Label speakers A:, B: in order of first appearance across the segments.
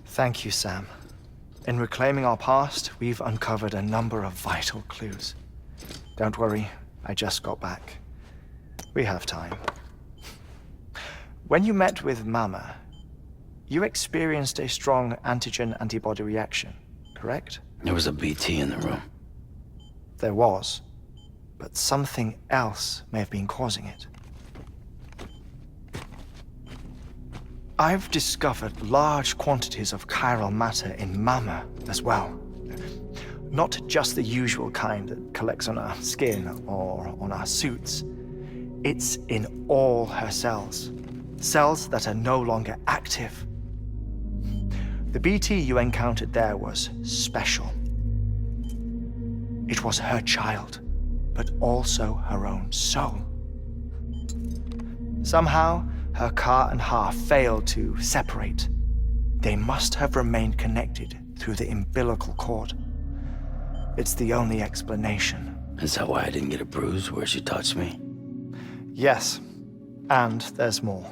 A: Thank you, Sam. In reclaiming our past, we've uncovered a number of vital clues. Don't worry, I just got back. We have time. When you met with Mama, you experienced a strong antigen-antibody reaction, correct?
B: There was a BT in the room.
A: There was, but something else may have been causing it. I've discovered large quantities of chiral matter in Mama as well. Not just the usual kind that collects on our skin or on our suits. It's in all her cells. Cells that are no longer active. The BT you encountered there was special. It was her child, but also her own soul. Somehow, her car and half failed to separate. They must have remained connected through the umbilical cord. It's the only explanation.
B: Is that why I didn't get a bruise where she touched me?
A: Yes, and there's more.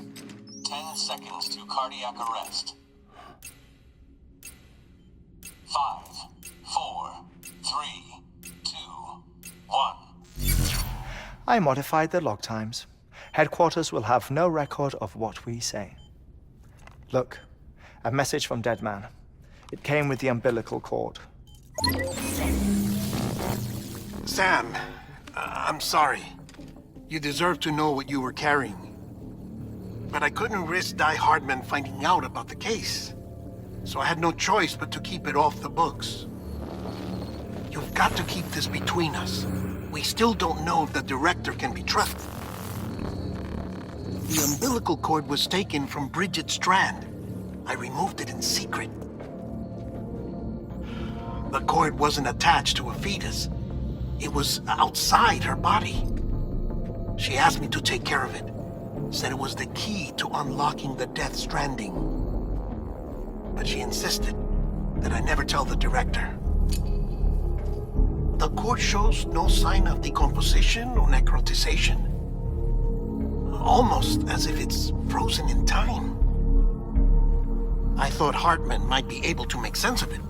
C: 10 seconds to cardiac arrest. 5, 4, 3, 2, 1.
A: I modified the log times. Headquarters will have no record of what we say. Look, a message from Dead Man. It came with the umbilical cord.
D: Sam, I'm sorry. You deserve to know what you were carrying. But I couldn't risk Heartman finding out about the case. So I had no choice but to keep it off the books. You've got to keep this between us. We still don't know if the director can be trusted. The umbilical cord was taken from Bridget Strand. I removed it in secret. The cord wasn't attached to a fetus. It was outside her body. She asked me to take care of it. Said it was the key to unlocking the Death Stranding. But she insisted that I never tell the director. The cord shows no sign of decomposition or necrotization. Almost as if it's frozen in time. I thought Heartman might be able to make sense of it,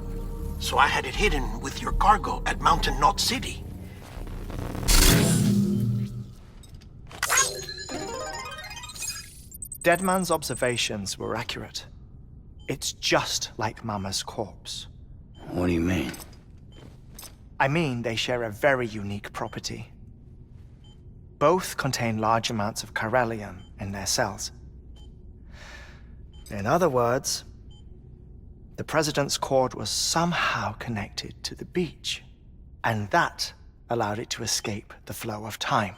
D: so I had it hidden with your cargo at Mountain Knot City.
A: Deadman's observations were accurate. It's just like Mama's corpse.
B: What do you mean?
A: I mean, they share a very unique property. Both contain large amounts of chiralium in their cells. In other words, the president's cord was somehow connected to the beach, and that allowed it to escape the flow of time.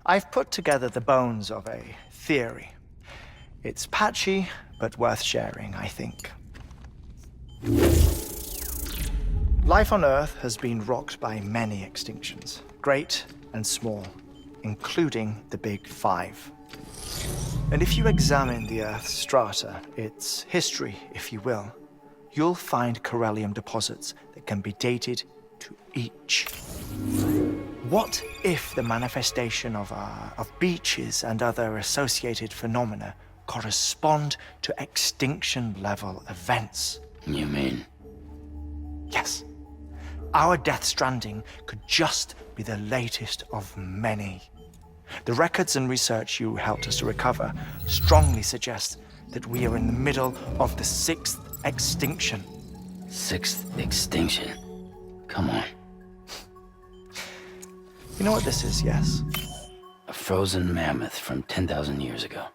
A: I've put together the bones of a theory. It's patchy, but worth sharing, I think. Life on Earth has been rocked by many extinctions, great and small, including the Big Five. And if you examine the Earth's strata, its history, if you will, you'll find chiralium deposits that can be dated to each. What if the manifestation of beaches and other associated phenomena correspond to extinction-level events?
B: You mean?
A: Yes. Our Death Stranding could just be the latest of many. The records and research you helped us to recover strongly suggest that we are in the middle of the 6th extinction.
B: 6th extinction? Come on.
A: You know what this is, yes?
B: A frozen mammoth from 10,000 years ago.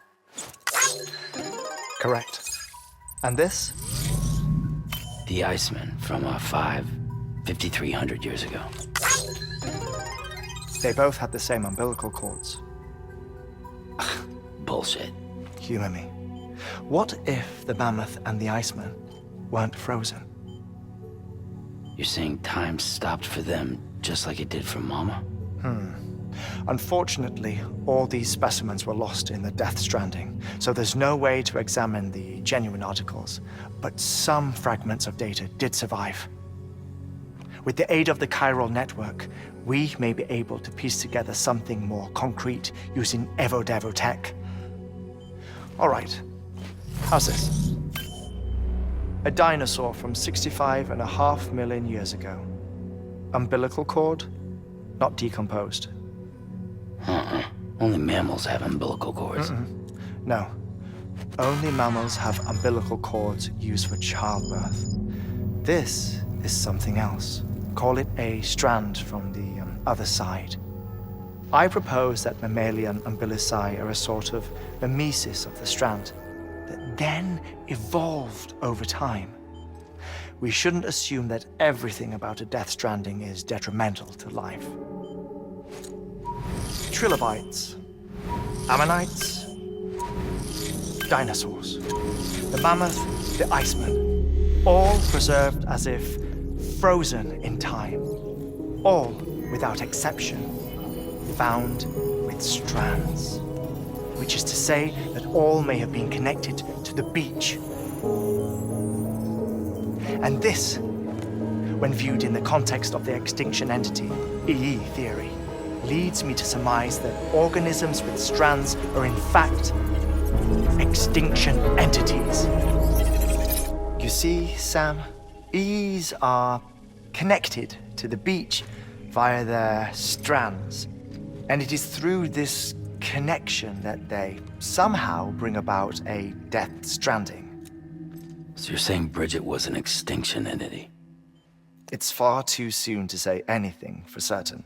A: Correct. And this?
B: The Iceman from 5,300 years ago.
A: They both had the same umbilical cords.
B: Bullshit.
A: Humor me. What if the mammoth and the Iceman weren't frozen?
B: You're saying time stopped for them just like it did for Mama?
A: Unfortunately, all these specimens were lost in the Death Stranding, so there's no way to examine the genuine articles, but some fragments of data did survive. With the aid of the chiral network, we may be able to piece together something more concrete using Evo-Devo tech. All right, how's this? A dinosaur from 65.5 million years ago. Umbilical cord? Not decomposed.
B: Only mammals have umbilical cords.
A: No. Only mammals have umbilical cords used for childbirth. This is something else. Call it a strand from the other side. I propose that mammalian umbilici are a sort of mimesis of the strand that then evolved over time. We shouldn't assume that everything about a death stranding is detrimental to life. Trilobites, ammonites, dinosaurs, the mammoth, the iceman, all preserved as if frozen in time, all, without exception, found with strands, which is to say that all may have been connected to the beach. And this, when viewed in the context of the extinction entity, EE theory, leads me to surmise that organisms with strands are in fact extinction entities. You see, Sam, EEs are connected to the beach via their strands. And it is through this connection that they somehow bring about a death stranding.
B: So you're saying Bridget was an extinction entity?
A: It's far too soon to say anything for certain.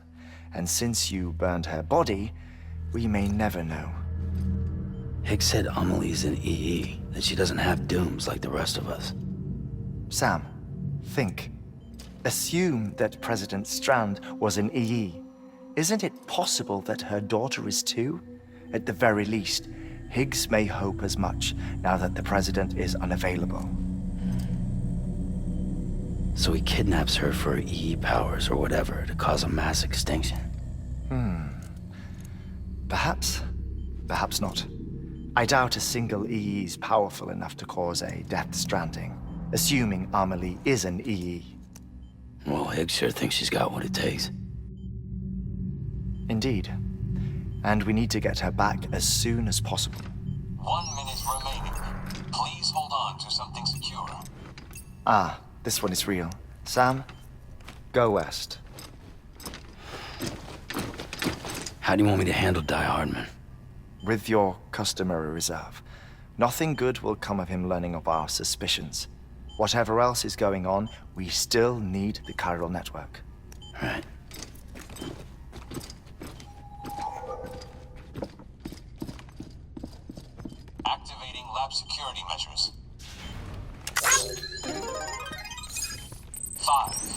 A: And since you burned her body, we may never know.
B: Higgs said Amelie's an EE, that she doesn't have dooms like the rest of us.
A: Sam, think. Assume that President Strand was an EE. Isn't it possible that her daughter is too? At the very least, Higgs may hope as much now that the president is unavailable.
B: So he kidnaps her for EE powers or whatever to cause a mass extinction.
A: Perhaps. Perhaps not. I doubt a single EE is powerful enough to cause a death stranding, assuming Amelie is an EE.
B: Well, Higgs sure thinks she's got what it takes.
A: Indeed. And we need to get her back as soon as possible.
C: 1 minute remaining. Please hold on to something secure.
A: Ah, this one is real. Sam, go west.
B: How do you want me to handle Heartman?
A: With your customary reserve. Nothing good will come of him learning of our suspicions. Whatever else is going on, we still need the chiral network.
B: Right.
C: Activating lab security measures. 5,